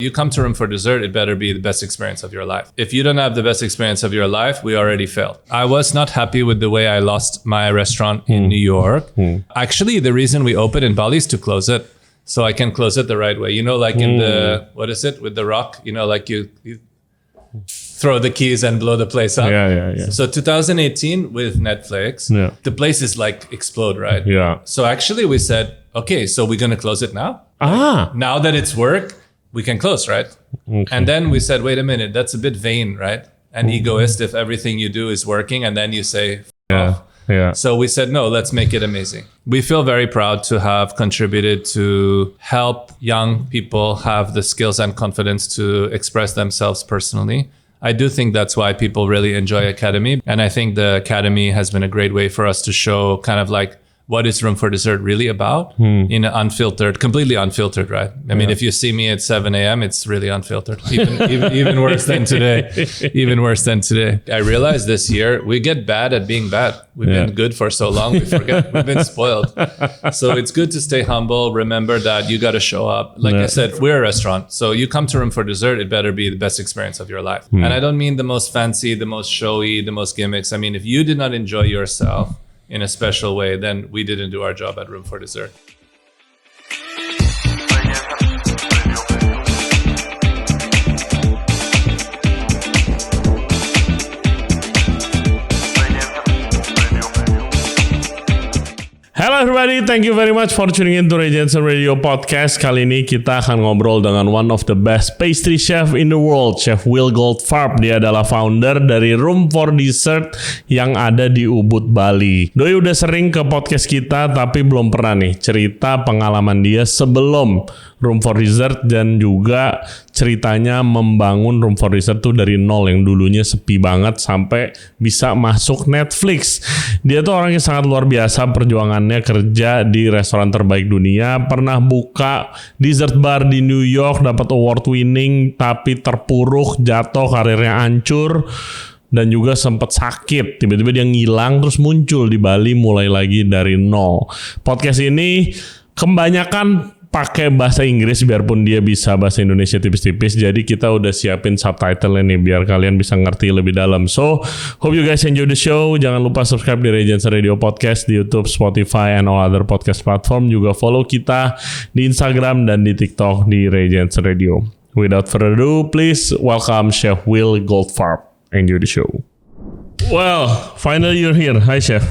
You come to Room for Dessert, it better be the best experience of your life. If you don't have the best experience of your life, we already failed. I was not happy with the way I lost my restaurant in New York. Actually, the reason we opened in Bali is to close it. So I can close it the right way. You know, like in the, what is it, with the rock? You know, like you throw the keys and blow the place up. Yeah. So 2018 with Netflix, the place is like explode, right? Yeah. So actually we said, okay, so we're going to close it now? Now that it's work, we can close, right? Okay. And then we said, wait a minute, that's a bit vain, right? And egoist if everything you do is working and then you say, off. Yeah. So we said, no, let's make it amazing. We feel very proud to have contributed to help young people have the skills and confidence to express themselves personally. I do think that's why people really enjoy Academy. And I think the Academy has been a great way for us to show kind of like what is Room for Dessert really about in an unfiltered, completely unfiltered, right? I mean, if you see me at 7 a.m., it's really unfiltered. Even worse than today. Even worse than today. I realized this year, we get bad at being bad. We've been good for so long, we forget. We've been spoiled. So it's good to stay humble. Remember that you got to show up. Like I said, we're a restaurant. So you come to Room for Dessert, it better be the best experience of your life. And I don't mean the most fancy, the most showy, the most gimmicks. I mean, if you did not enjoy yourself in a special way, then we didn't do our job at Room for Dessert. Hello everybody, thank you very much for tuning in to Janson Radio Podcast. Kali ini kita akan ngobrol dengan one of the best pastry chef in the world, Chef Will Goldfarb. Dia adalah founder dari Room for Dessert yang ada di Ubud, Bali. Doi udah sering ke podcast kita, tapi belum pernah nih cerita pengalaman dia sebelum Room for Dessert dan juga ceritanya membangun Room for Dessert tuh dari nol yang dulunya sepi banget sampai bisa masuk Netflix. Dia tuh orang yang sangat luar biasa perjuangannya, kerja di restoran terbaik dunia, pernah buka dessert bar di New York, dapat award winning tapi terpuruk, jatuh, karirnya hancur dan juga sempat sakit. Tiba-tiba dia ngilang terus muncul di Bali mulai lagi dari nol. Podcast ini kebanyakan pakai bahasa Inggris biarpun dia bisa bahasa Indonesia tipis-tipis. Jadi kita udah siapin subtitle nih biar kalian bisa ngerti lebih dalam. So, hope you guys enjoy the show. Jangan lupa subscribe di Janson Radio Podcast di YouTube, Spotify, and all other podcast platform. Juga follow kita di Instagram dan di TikTok di Janson Radio. Without further ado, please welcome Chef Will Goldfarb. Enjoy the show. Well, finally you're here. Hi, Chef.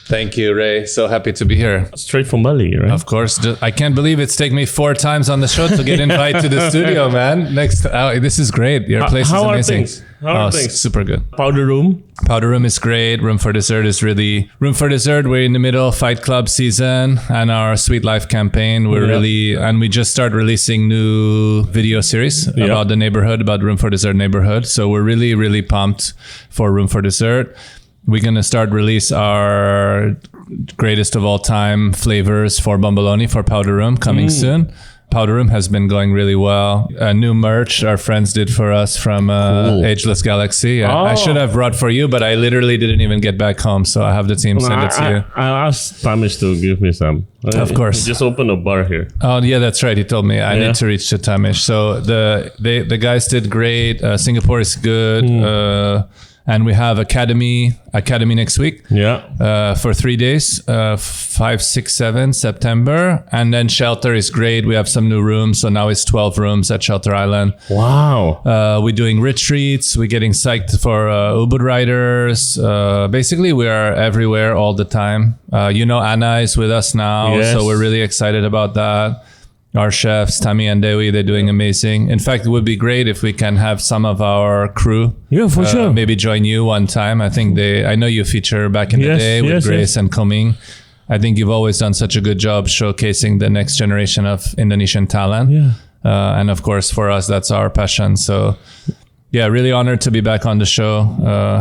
Thank you, Ray. So happy to be here. Straight from Bali, right? Of course. I can't believe it's taken me 4 times on the show to get invited to the studio, man. This is great. Your place is amazing. How are things? Super good. Powder Room? Powder Room is great. Room for Dessert is really... Room for Dessert, we're in the middle of Fight Club season and our Sweet Life campaign. And we just start releasing new video series about the neighborhood, about Room for Dessert neighborhood. So we're really, really pumped for Room for Dessert. We're going to start release our greatest of all time flavors for Bomboloni for Powder Room coming soon. Powder Room has been going really well. New merch our friends did for us from Ageless Galaxy. I should have brought for you, but I literally didn't even get back home. So I have the team send it to you. I asked Tamish to give me some. Of course. He just opened a bar here. Oh, yeah, that's right. He told me I need to reach to Tamish. So the guys did great. Singapore is good. And we have Academy next week. For 3 days, 5, 6, 7 September. And then Shelter is great. We have some new rooms. So now it's 12 rooms at Shelter Island. Wow. We're doing retreats. We're getting psyched for Ubud riders. Basically, we are everywhere all the time. Anna is with us now. Yes. So we're really excited about that. Our chefs, Tami and Dewi, they're doing amazing. In fact, it would be great if we can have some of our crew. Yeah, for sure. Maybe join you one time. I know you feature back in the day with Grace and Coming. I think you've always done such a good job showcasing the next generation of Indonesian talent. Yeah. And of course, for us, that's our passion. So yeah, really honored to be back on the show.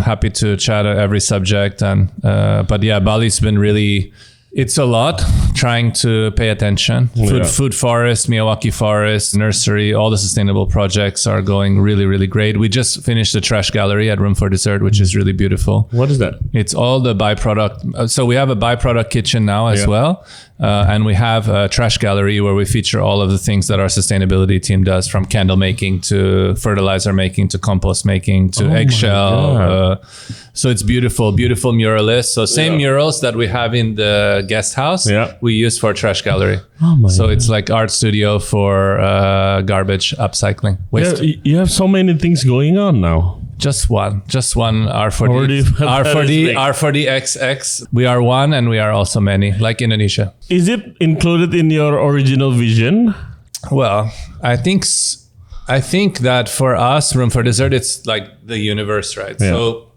Happy to chat at every subject. But yeah, Bali's been really... It's a lot trying to pay attention. Food Forest, Miyawaki Forest, Nursery, all the sustainable projects are going really, really great. We just finished the trash gallery at Room for Dessert, which is really beautiful. What is that? It's all the byproduct. So we have a byproduct kitchen now as well. And we have a trash gallery where we feature all of the things that our sustainability team does, from candle making to fertilizer making to compost making to eggshell. So it's beautiful muralists. So same murals that we have in the guest house, we use for trash gallery. So it's like art studio for garbage upcycling. Waste. Yeah, you have so many things going on now. Just one R4D XX. We are one and we are also many, like Indonesia. Is it included in your original vision? Well, I think that for us, Room for Dessert, it's like the universe, right? Yeah. So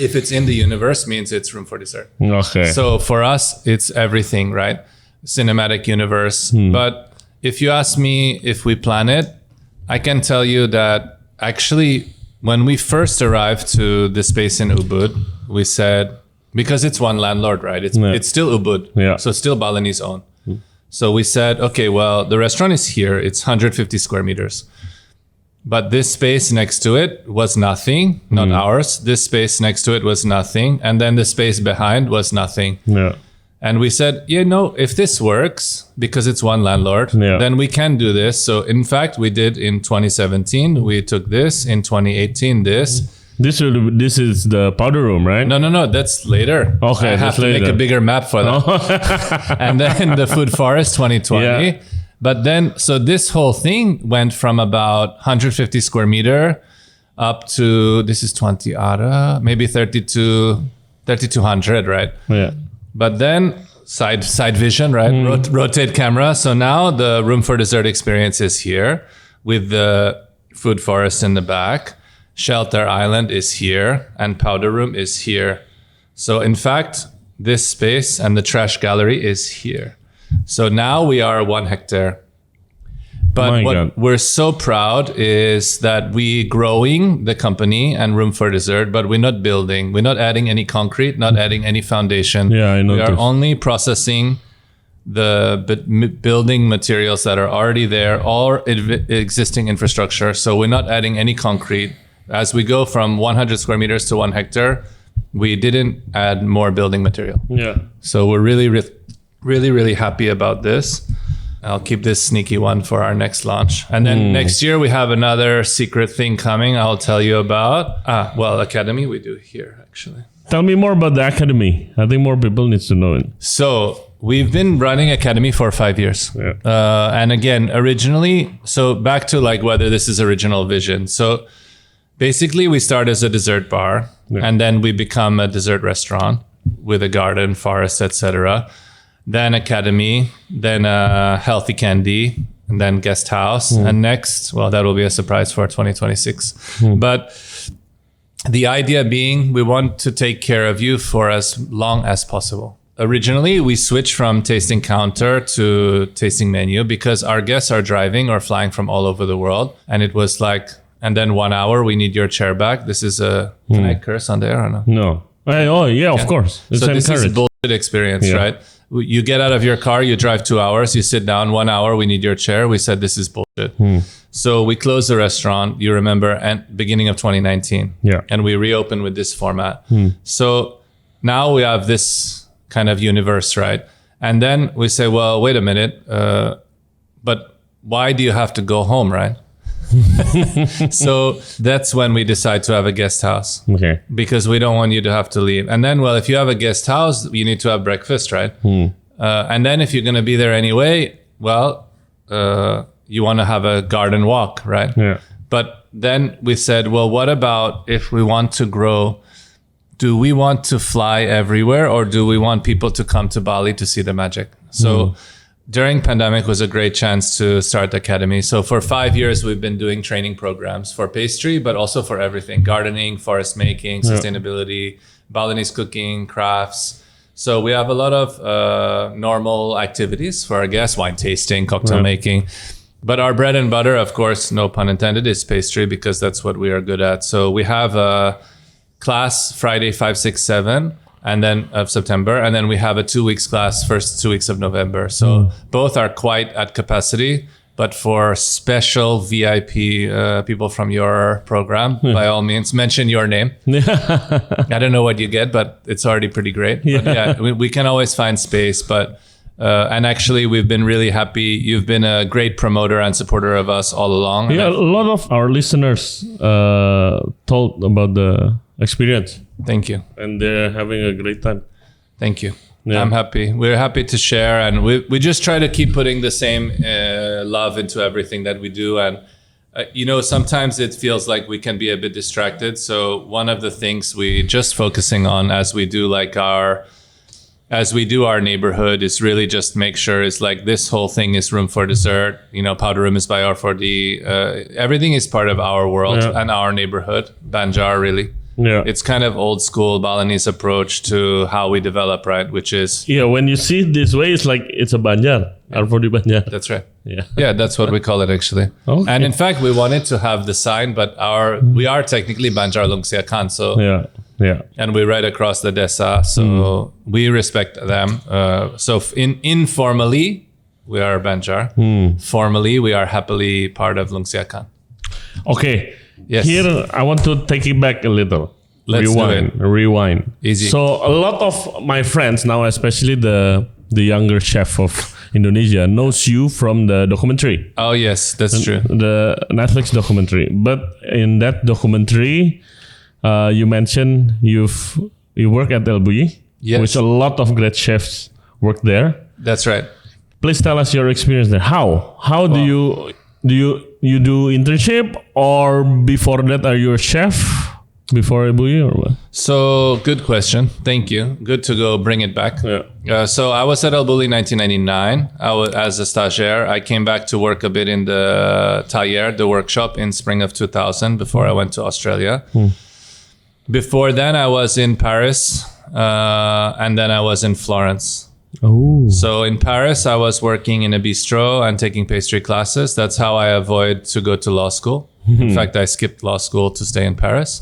if it's in the universe, means it's Room for Dessert. Okay. So for us, it's everything, right? Cinematic universe. But if you ask me if we plan it, I can tell you that actually, when we first arrived to the space in Ubud, we said, because it's one landlord, right? It's still Ubud. Yeah. So still Balinese owned. So we said, okay, well, the restaurant is here. It's 150 square meters. But this space next to it was nothing, not ours. This space next to it was nothing. And then the space behind was nothing. Yeah. And we said, if this works, because it's one landlord, then we can do this. So in fact, we did in 2017, we took this. In 2018, this. This is the powder room, right? No, that's later. Okay, I have to make a bigger map for that. And then the food forest 2020. Yeah. But then, so this whole thing went from about 150 square meter up to, this is 20 ara, maybe 3,200, right? Yeah. But then side vision, right? Rotate camera. So now the Room for Dessert experience is here with the food forest in the back. Shelter Island is here and powder room is here. So in fact, this space and the trash gallery is here. So now we are 1 hectare. But what we're so proud is that we growing the company and Room for Dessert, but we're not building. We're not adding any concrete, not adding any foundation. Yeah, I noticed. We are only processing the building materials that are already there, all existing infrastructure. So we're not adding any concrete. As we go from 100 square meters to 1 hectare, we didn't add more building material. Yeah. So we're really happy about this. I'll keep this sneaky one for our next launch. And then next year we have another secret thing coming I'll tell you about. Academy we do here actually. Tell me more about the Academy. I think more people need to know it. So we've been running Academy for 5 years. Yeah. And again, originally, so back to like whether this is original vision. So basically we start as a dessert bar and then we become a dessert restaurant with a garden, forest, etc. Then Academy, then Healthy Candy, and then Guest House. And next, well, that will be a surprise for 2026. But the idea being we want to take care of you for as long as possible. Originally, we switched from tasting counter to tasting menu because our guests are driving or flying from all over the world. And it was like, and then 1 hour, we need your chair back. This is a, can I curse on there or no? No. Of course. It's so this is a bullshit experience, right? You get out of your car, you drive 2 hours, you sit down 1 hour, we need your chair. We said, this is bullshit. So we closed the restaurant, you remember, at beginning of 2019. Yeah. And we reopened with this format. So now we have this kind of universe, right? And then we say, well, wait a minute, but why do you have to go home, right? So that's when we decide to have a guest house. Okay. Because we don't want you to have to leave. And then, well, if you have a guest house, you need to have breakfast, right? And then if you're going to be there anyway, well, you want to have a garden walk, right? Yeah. But then we said, well, what about if we want to grow? Do we want to fly everywhere or do we want people to come to Bali to see the magic? So during pandemic was a great chance to start the Academy. So for 5 years, we've been doing training programs for pastry, but also for everything: gardening, forest making, sustainability, Balinese cooking, crafts. So we have a lot of normal activities for our guests: wine tasting, cocktail making. But our bread and butter, of course, no pun intended, is pastry because that's what we are good at. So we have a class Friday, 5, 6, 7. And then of September, and then we have a 2 weeks class first 2 weeks of November. So both are quite at capacity, but for special VIP people from your program, by all means, mention your name. I don't know what you get, but it's already pretty great. But we can always find space. But And actually, we've been really happy. You've been a great promoter and supporter of us all along. Yeah, a lot of our listeners told about the experience. Thank you. And they're having a great time. Thank you. Yeah. I'm happy. We're happy to share. And we just try to keep putting the same love into everything that we do. And, sometimes it feels like we can be a bit distracted. So one of the things we just focusing on as we do our neighborhood is really just make sure it's like this whole thing is room for dessert. Powder room is by R4D. Everything is part of our world and our neighborhood. Banjar, really. Yeah. It's kind of old school Balinese approach to how we develop, right? Which is... Yeah, when you see it this way, it's like it's a Banjar. R4D Banjar. That's right. Yeah. Yeah, that's what we call it actually. Okay. And in fact, we wanted to have the sign, but we are technically Banjar Akan. So... Yeah. And we right across the desa, so we respect them. So informally, we are Banjar. Formally, we are happily part of Akan. Okay. Yes. Here, I want to take it back a little. Let's Rewind. Easy. So a lot of my friends now, especially the younger chef of Indonesia, knows you from the documentary. Oh yes, that's true. The Netflix documentary. But in that documentary, you mentioned you work at Lebih, yes, which a lot of great chefs work there. That's right. Please tell us your experience there. How do you do internship, or before that are you a chef before Bulli or what? So good question. Thank you. Good to go bring it back. Yeah. So I was at Bulli 1999. I was as a stagiaire. I came back to work a bit in the taller, the workshop in spring of 2000 before I went to Australia. Before then I was in Paris and then I was in Florence. Oh. So in Paris, I was working in a bistro and taking pastry classes. That's how I avoid to go to law school. In fact, I skipped law school to stay in Paris.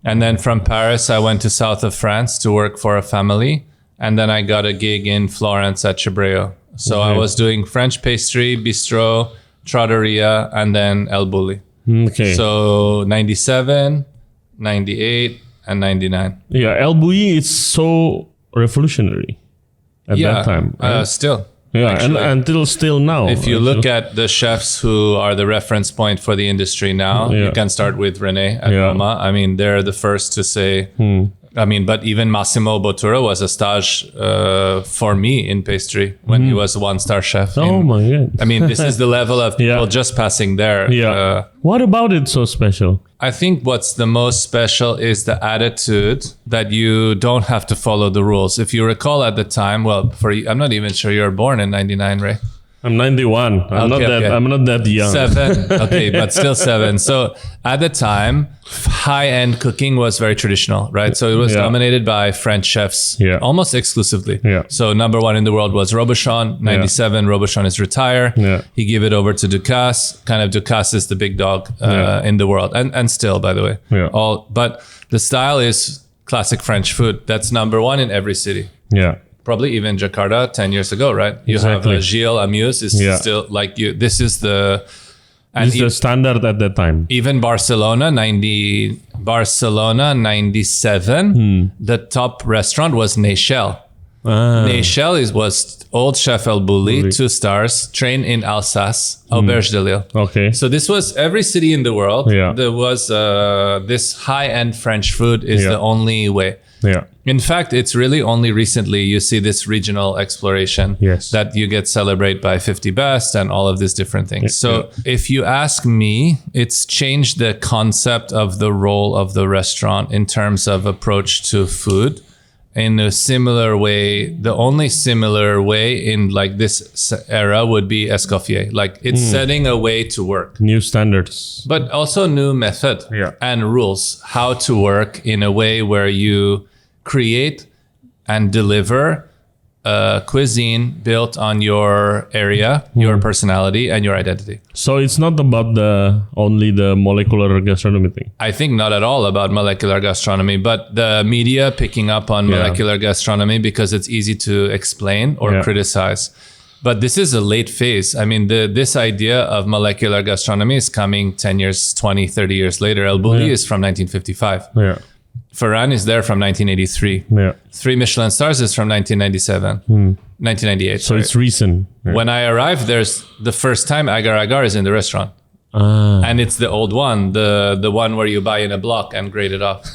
And then from Paris, I went to south of France to work for a family. And then I got a gig in Florence at Beliau. So I was doing French pastry, bistro, trattoria, and then El Bulli. Okay. So 97, 98, and 99. Yeah, El Bulli is so revolutionary. At that time, right? Still. Yeah, and until still now. If you look at the chefs who are the reference point for the industry now, you can start with René at Roma. I mean, they're the first to say, but even Massimo Bottura was a stage for me in pastry when he was a one-star chef. Oh my God. I mean, this is the level of people just passing there. Yeah. What about it so special? I think what's the most special is the attitude that you don't have to follow the rules. If you recall at the time, I'm not even sure you were born in 99, Ray. I'm 91. I'm not that young. 7. Okay, but still 7. So at the time, high-end cooking was very traditional, right? So it was dominated by French chefs almost exclusively. Yeah. So number 1 in the world was Robuchon. 97, Robuchon is retired. Yeah. He gave it over to Ducasse. Kind of Ducasse is the big dog in the world. And still, by the way. Yeah. But the style is classic French food. That's number 1 in every city. Yeah. Probably even Jakarta 10 years ago, right? You have Gilles Amuse is still like you. This is the standard at that time. Even Barcelona 97. The top restaurant was Neychelle. Neychelle was old chef El Bulli, 2 stars, trained in Alsace, Auberge de Lille. Okay. So this was every city in the world. Yeah. There was this high-end French food is the only way. Yeah. In fact, it's really only recently you see this regional exploration that you get celebrated by 50 Best and all of these different things. So if you ask me, it's changed the concept of the role of the restaurant in terms of approach to food. In a similar way, the only similar way in like this era would be Escoffier. Like it's setting a way to work. New standards. But also new method and rules. How to work in a way where you create and deliver a cuisine built on your area, your personality, and your identity. So it's not about only the molecular gastronomy thing. I think not at all about molecular gastronomy, but the media picking up on molecular gastronomy because it's easy to explain or criticize. But this is a late phase. I mean, this idea of molecular gastronomy is coming 10 years, 20, 30 years later. El Bulli is from 1955. Yeah. Ferran is there from 1983. Yeah. 3 Michelin stars is from 1997, 1998. So it's recent. Yeah. When I arrived, there's the first time agar agar is in the restaurant. And it's the old one, the one where you buy in a block and grade it off.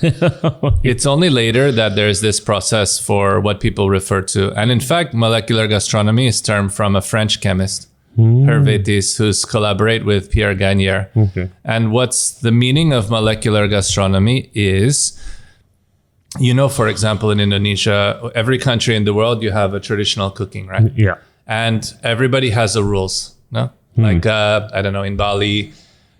It's only later that there's this process for what people refer to. And in fact, molecular gastronomy is termed from a French chemist, Hervétis, who's collaborate with Pierre Gagnère. Okay. And what's the meaning of molecular gastronomy is, for example, in Indonesia, every country in the world, you have a traditional cooking, right? Yeah. And everybody has the rules, no? Like, I don't know, in Bali,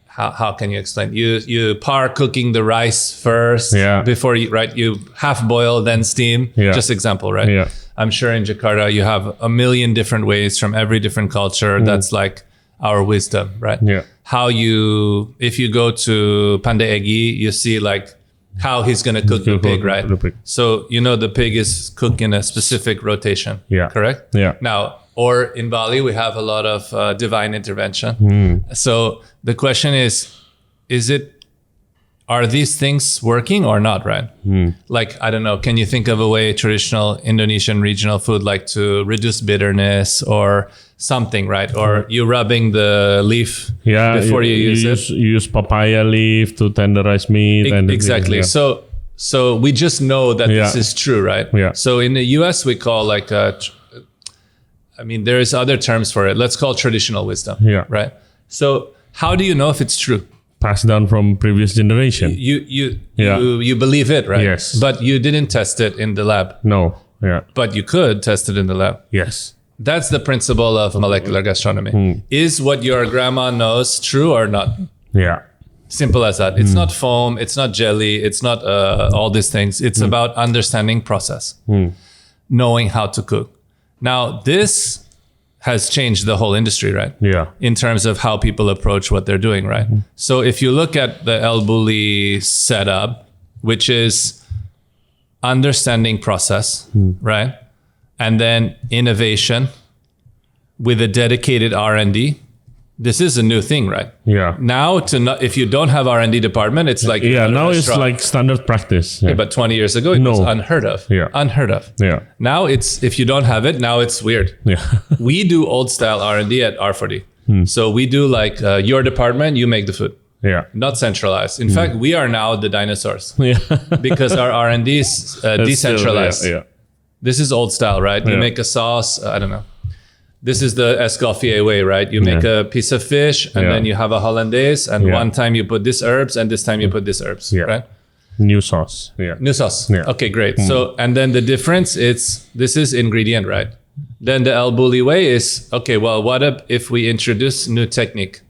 how can you explain? You par cooking the rice first before you half boil, then steam. Yeah. Just example, right? Yeah. I'm sure in Jakarta, you have a million different ways from every different culture. That's like our wisdom, right? Yeah. If you go to Pandai Egi, you see like how he's going to cook the pig, right? So, the pig is cooked in a specific rotation. Yeah. Correct? Yeah. Now, or in Bali, we have a lot of divine intervention. So the question is are these things working or not, right? Like, I don't know, can you think of a way traditional Indonesian regional food like to reduce bitterness or something, right? Or you rubbing the leaf before you use it? You use papaya leaf to tenderize meat. Exactly. Yeah. So we just know that this is true, right? Yeah. So in the US, we call like there's other terms for it. Let's call traditional wisdom. Yeah. Right. So how do you know if it's true? Passed down from previous generation. You believe it, right? Yes. But you didn't test it in the lab. No. Yeah. But you could test it in the lab. Yes. That's the principle of molecular gastronomy. Is what your grandma knows true or not? Yeah. Simple as that. It's not foam. It's not jelly. It's not all these things. It's about understanding process, knowing how to cook. Now, this has changed the whole industry, right? Yeah. In terms of how people approach what they're doing, right? So if you look at the Bulli setup, which is understanding process, right? And then innovation with a dedicated R&D, this is a new thing, right? Yeah. Now, if you don't have R&D department, it's like now it's like standard practice. Yeah. But 20 years ago, it was unheard of. Yeah. Unheard of. Yeah. Now it's if you don't have it, now it's weird. Yeah. We do old style R&D at R40. So we do like your department, you make the food. Yeah. Not centralized. In fact, we are now the dinosaurs. Yeah. Because our R&D is decentralized. Still, This is old style, right? You make a sauce. I don't know. This is the Escoffier way, right? You make a piece of fish and then you have a hollandaise and one time you put this herbs and this time you put this herbs, right? New sauce. Yeah. New sauce. Yeah. Okay, great. So, and then the difference this is ingredient, right? Then the Bulli way is, okay, well, what if we introduce new technique,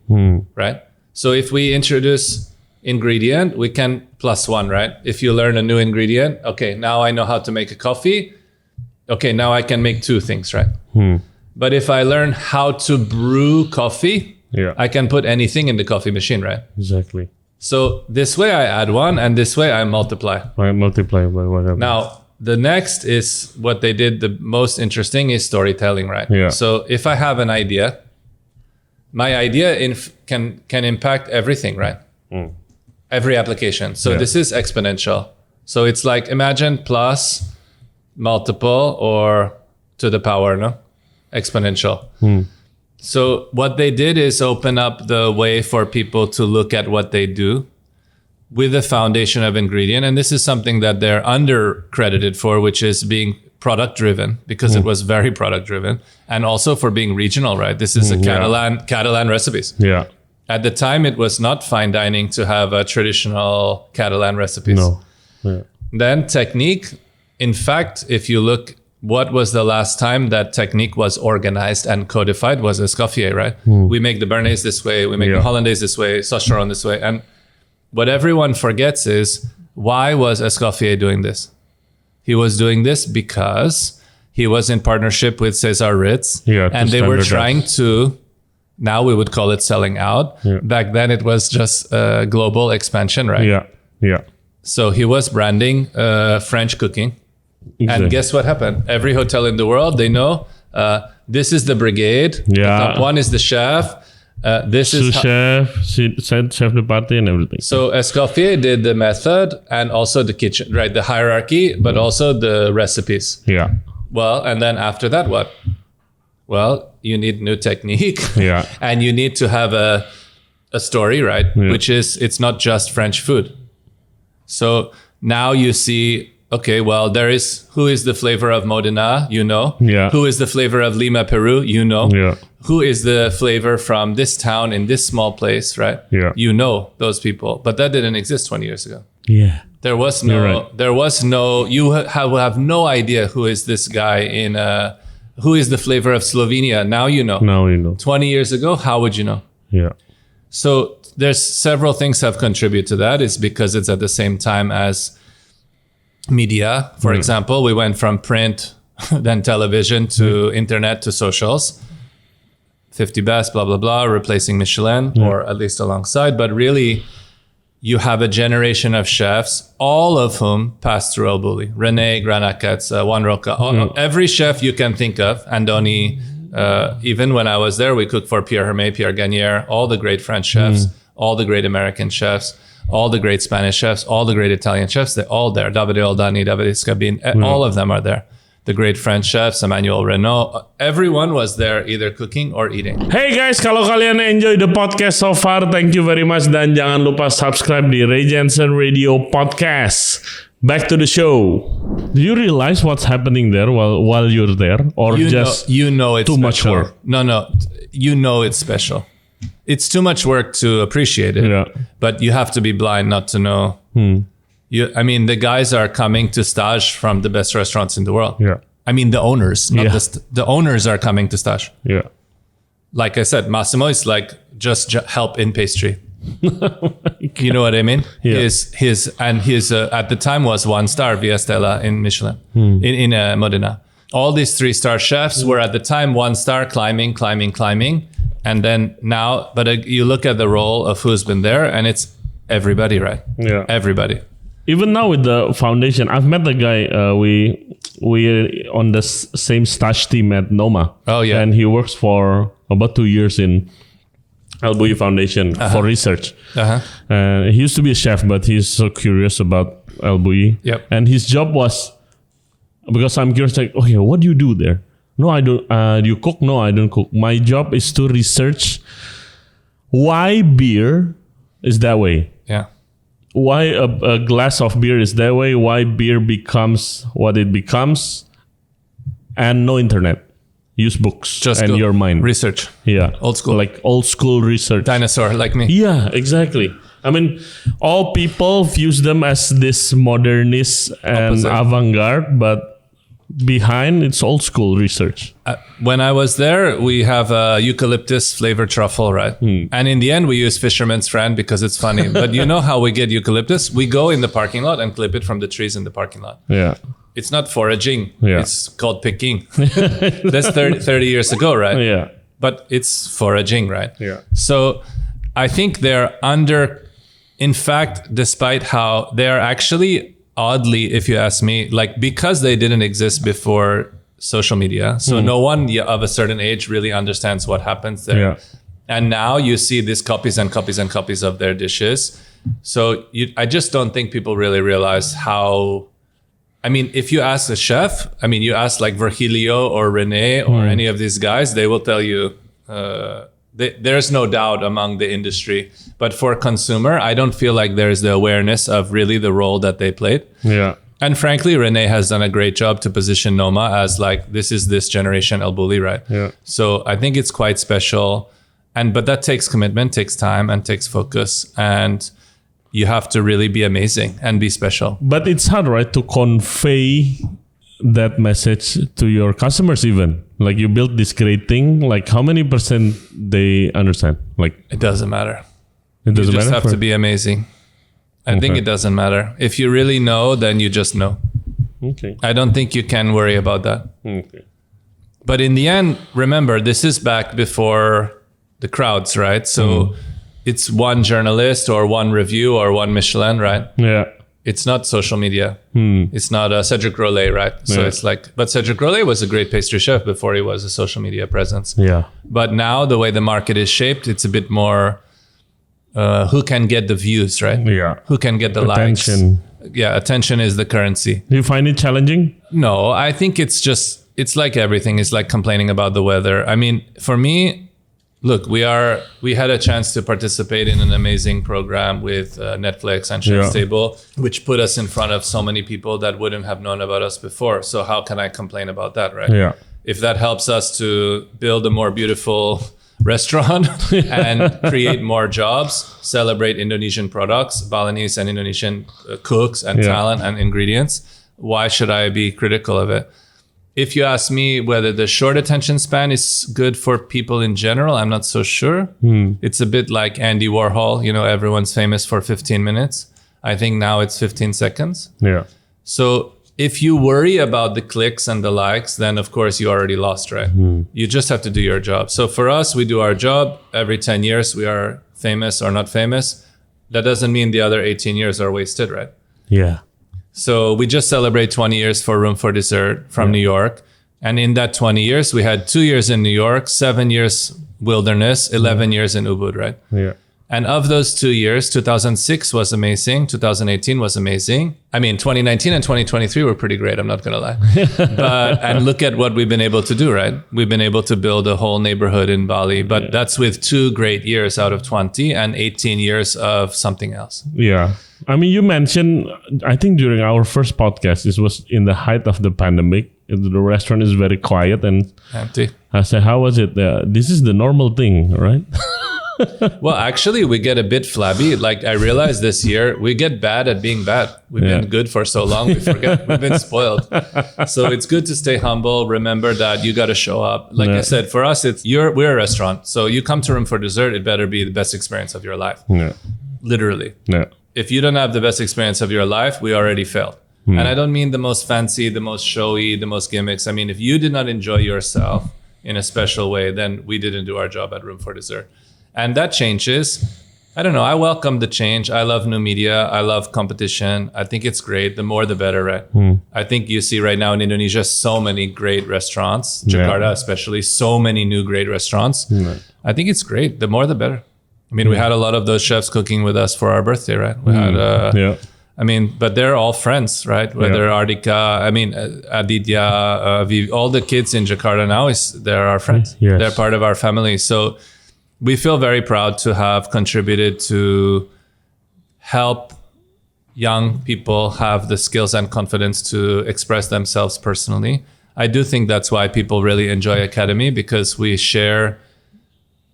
right? So if we introduce ingredient, we can +1, right? If you learn a new ingredient, okay, now I know how to make a coffee. Okay, now I can make 2 things, right? But if I learn how to brew coffee, I can put anything in the coffee machine, right? Exactly. So this way I add 1 and this way I multiply. I multiply by whatever. Now, the next is what they did the most interesting is storytelling, right? Yeah. So if I have an idea, my idea can impact everything, right? Every application. So this is exponential. So it's like imagine plus, multiple, or to the power, no? Exponential. So what they did is open up the way for people to look at what they do with a foundation of ingredient. And this is something that they're under-credited for, which is being product-driven, because it was very product-driven, and also for being regional, right? This is a Catalan recipes. Yeah. At the time, it was not fine dining to have a traditional Catalan recipes. No. Yeah. Then technique. In fact, if you look, what was the last time that technique was organized and codified was Escoffier, right? We make the Béarnaise this way, we make the Hollandaise this way, Sauce this way. And what everyone forgets is, why was Escoffier doing this? He was doing this because he was in partnership with César Ritz, and they were trying to, now we would call it selling out. Yeah. Back then it was just global expansion, right? Yeah, yeah. So he was branding French cooking. Exactly. And guess what happened? Every hotel in the world, they know this is the brigade. Yeah. The top one is the chef. This Sous is chef, chef de partie and everything. so Escoffier did the method and also the kitchen, right? The hierarchy, but also the recipes. Yeah. Well, and then after that, what? Well, you need new technique. Yeah. And you need to have a story, right? Yeah. Which is, it's not just French food. So now you see, okay, well, who is the flavor of Modena? You know. Yeah. Who is the flavor of Lima, Peru? You know. Yeah. Who is the flavor from this town in this small place, right? Yeah. You know those people. But that didn't exist 20 years ago. Yeah. There was You're no, right. you have no idea who is this guy who is the flavor of Slovenia. Now you know. Now you know. 20 years ago, how would you know? Yeah. So there's several things have contributed to that. It's because it's at the same time as media. For example, we went from print, then television to internet to socials. 50 best, blah, blah, blah, replacing Michelin, or at least alongside. But really, you have a generation of chefs, all of whom passed through El Bulli. René, Granacats, Juan Roca, every chef you can think of. Andoni, even when I was there, we cooked for Pierre Hermé, Pierre Gagnère, all the great French chefs, all the great American chefs, all the great Spanish chefs, all the great Italian chefs, they're all there. Davide Oldani, Davide Scabin, all of them are there. The great French chefs, Emmanuel Renaud, everyone was there either cooking or eating. Hey guys, kalau kalian enjoy the podcast so far, thank you very much. Dan jangan lupa subscribe di Janson Radio Podcast. Back to the show. Do you realize what's happening there while you're there? Or It's too much special. work? No, it's special. It's too much work to appreciate it. Yeah. But you have to be blind not to know. The guys are coming to stage from the best restaurants in the world. Yeah. The owners, not the owners are coming to stage. Yeah. Like I said, Massimo is like just help in pastry. You know what I mean? Yeah. His at the time was 1-star Via Stella in Michelin in Modena. All these 3-star chefs were at the time 1-star, climbing, and then now. But you look at the role of who's been there, and it's everybody, right? Yeah. Everybody. Even now with the foundation, I've met the guy. We on the same stage team at Noma. Oh yeah. And he works for about 2 years in El Bulli Foundation for research. He used to be a chef, but he's so curious about El Bulli. Yep. And his job was, because I'm curious, like, okay, what do you do there? No, I don't. Do you cook? No, I don't cook. My job is to research why beer is that way. Yeah. Why a glass of beer is that way, why beer becomes what it becomes, and no internet. Use books and your mind. Research. Yeah. Old school. Like old school research. Dinosaur like me. Yeah, exactly. All people views them as this modernist and avant-garde, but behind it's old school research. When I was there, we have a eucalyptus flavored truffle, right? And in the end, we use Fisherman's Friend because it's funny. But you know how we get eucalyptus? We go in the parking lot and clip it from the trees in the parking lot. Yeah. It's not foraging. Yeah. It's called picking. That's 30 years ago, right? Yeah. But it's foraging, right? Yeah. So I think in fact, despite how they are actually, oddly, if you ask me, like, because they didn't exist before social media, so no one of a certain age really understands what happens there. Yeah. And now you see these copies and copies and copies of their dishes. So I just don't think people really realize how. If you ask a chef, you ask like Virgilio or Rene or any of these guys, they will tell you there's no doubt among the industry. But for consumer, I don't feel like there's the awareness of really the role that they played. Yeah. And frankly, Rene has done a great job to position Noma as like, this generation El Bulli, right? Yeah. So I think it's quite special. But that takes commitment, takes time, and takes focus. And you have to really be amazing and be special. But it's hard, right, to convey that message to your customers even. Like, you built this great thing, like how many percent they understand? Like, it doesn't matter. It doesn't you just matter have to be amazing. I think it doesn't matter. If you really know, then you just know. Okay. I don't think you can worry about that. Okay. But in the end, remember, this is back before the crowds, right? So it's one journalist or one review or one Michelin, right? Yeah. It's not social media. It's not Cedric Rollet, right? So it's like, but Cedric Rollet was a great pastry chef before he was a social media presence. Yeah. But now the way the market is shaped, it's a bit more who can get the views, right? Yeah. Who can get the Attention. likes. Yeah, attention is the currency. Do you find it challenging? No, I think it's like everything. It's like complaining about the weather. I mean, for me, look, we had a chance to participate in an amazing program with Netflix and Chef's Table, which put us in front of so many people that wouldn't have known about us before. So how can I complain about that, right? Yeah. If that helps us to build a more beautiful restaurant and create more jobs, celebrate Indonesian products, Balinese and Indonesian cooks and talent and ingredients, why should I be critical of it? If you ask me whether the short attention span is good for people in general, I'm not so sure. It's a bit like Andy Warhol, everyone's famous for 15 minutes. I think now it's 15 seconds. Yeah. So if you worry about the clicks and the likes, then of course you already lost, right? You just have to do your job. So for us, we do our job. Every 10 years we are famous or not famous. That doesn't mean the other 18 years are wasted, right? Yeah. So we just celebrate 20 years for Room for Dessert from New York. And in that 20 years, we had 2 years in New York, 7 years wilderness, 11 years in Ubud, right? Yeah. And of those 2 years, 2006 was amazing. 2018 was amazing. I mean, 2019 and 2023 were pretty great. I'm not going to lie. And look at what we've been able to do, right? We've been able to build a whole neighborhood in Bali, but that's with 2 great years out of 20 and 18 years of something else. Yeah. I mean, you mentioned, I think during our first podcast, this was in the height of the pandemic. The restaurant is very quiet and Empty. I said, how was it? This is the normal thing, right? Well, actually, we get a bit flabby. Like I realized this year, we get bad at being bad. We've been good for so long, we forget. We've been spoiled. So it's good to stay humble. Remember that you got to show up. Like I said, for us, we're a restaurant. So you come to Room for Dessert, it better be the best experience of your life. Yeah. Literally. Yeah. If you don't have the best experience of your life, we already failed. And I don't mean the most fancy, the most showy, the most gimmicks. I mean, if you did not enjoy yourself in a special way, then we didn't do our job at Room for Dessert. And that changes. I don't know. I welcome the change. I love new media. I love competition. I think it's great. The more, the better, right? I think you see right now in Indonesia, so many great restaurants, Jakarta especially, so many new great restaurants. I think it's great. The more, the better. I mean, we had a lot of those chefs cooking with us for our birthday, right? We had, I mean, but they're all friends, right? Whether Ardika, I mean, Aditya, all the kids in Jakarta now, they're our friends. Yes. They're part of our family. So we feel very proud to have contributed to help young people have the skills and confidence to express themselves personally. I do think that's why people really enjoy Academy, because we share,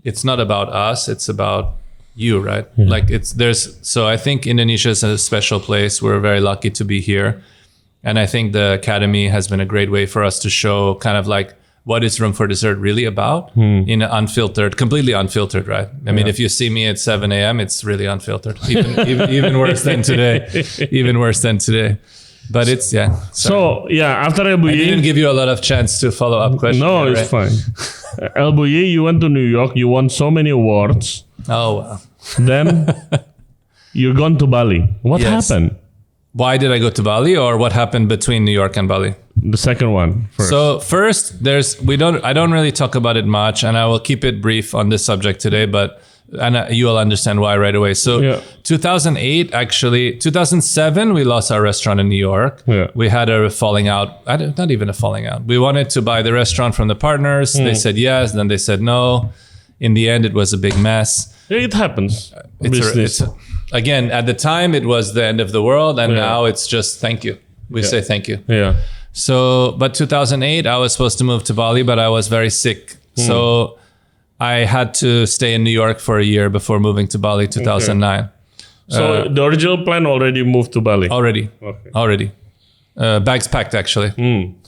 it's not about us, it's about you, right? Like so I think Indonesia is a special place. We're very lucky to be here. And I think the Academy has been a great way for us to show kind of like what is Room for Dessert really about in an completely unfiltered, right? I mean, if you see me at 7 a.m., it's really unfiltered. Even worse than today. Even worse than today. But it's, So, after Lebih, I didn't give you a lot of chance to follow up questions. No, it's fine. Lebih, you went to New York. You won so many awards. Oh, wow. Then you're gone to Bali. What happened? Why did I go to Bali, or what happened between New York and Bali? The second one first. So first, I don't really talk about it much, and I will keep it brief on this subject today, and you will understand why right away. So 2008, actually, 2007, we lost our restaurant in New York. Yeah. We had a falling out, not even a falling out. We wanted to buy the restaurant from the partners. They said yes, then they said no. In the end, it was a big mess. It happens. Again, at the time, it was the end of the world, and now it's just thank you. We say thank you. Yeah. So, but 2008, I was supposed to move to Bali, but I was very sick. So I had to stay in New York for a year before moving to Bali, 2009. Okay. So the original plan already moved to Bali? Already. Bags packed, actually.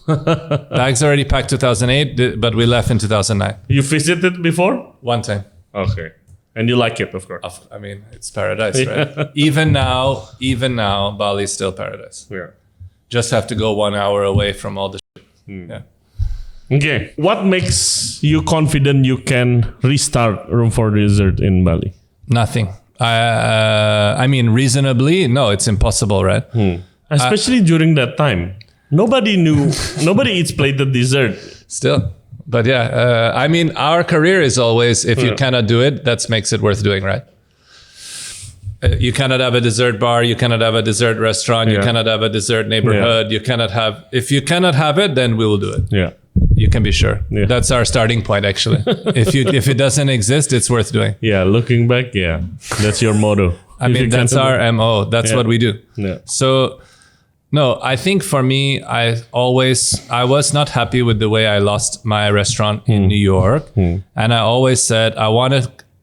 Bags already packed 2008, but we left in 2009. You visited before? One time. Okay. And you like it, of course. I mean, it's paradise, right? Even now, Bali is still paradise. Yeah. Just have to go 1 hour away from all the shit. Yeah. Okay. What makes you confident you can restart Room for Dessert in Bali? Nothing. I mean, reasonably, no, it's impossible, right? Especially during that time. Nobody eats plated dessert. Still. But yeah, I mean, our career is always, if you cannot do it, that makes it worth doing, right? You cannot have a dessert bar. You cannot have a dessert restaurant. You cannot have a dessert neighborhood. You cannot have, if you cannot have it, then we will do it. Yeah. You can be sure. Yeah. That's our starting point, actually. If it doesn't exist, it's worth doing. Yeah, looking back, that's your motto. I mean, that's our MO. That's what we do. Yeah. So, no, I think for me, I was not happy with the way I lost my restaurant in New York. And I always said,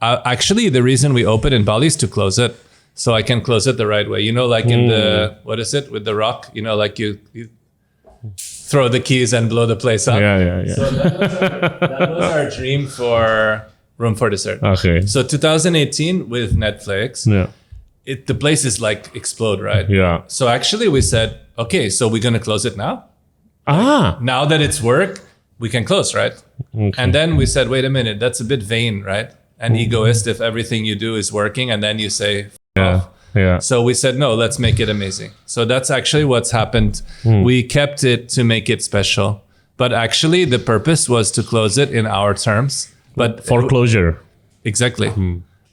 actually, the reason we opened in Bali is to close it. So I can close it the right way. You know, like in the, what is it, with the rock? You know, like you throw the keys and blow the place up. Yeah. So that was our dream for Room for Dessert. Okay. So 2018 with Netflix, the place is like explode, right? Yeah. So actually we said, okay, so we're going to close it now. Now that it's work, we can close, right? Okay. And then we said, wait a minute, that's a bit vain, right? And egoist if everything you do is working and then you say, off. Yeah. So we said, no, let's make it amazing. So that's actually what's happened. We kept it to make it special. But actually the purpose was to close it in our terms. But foreclosure. Exactly.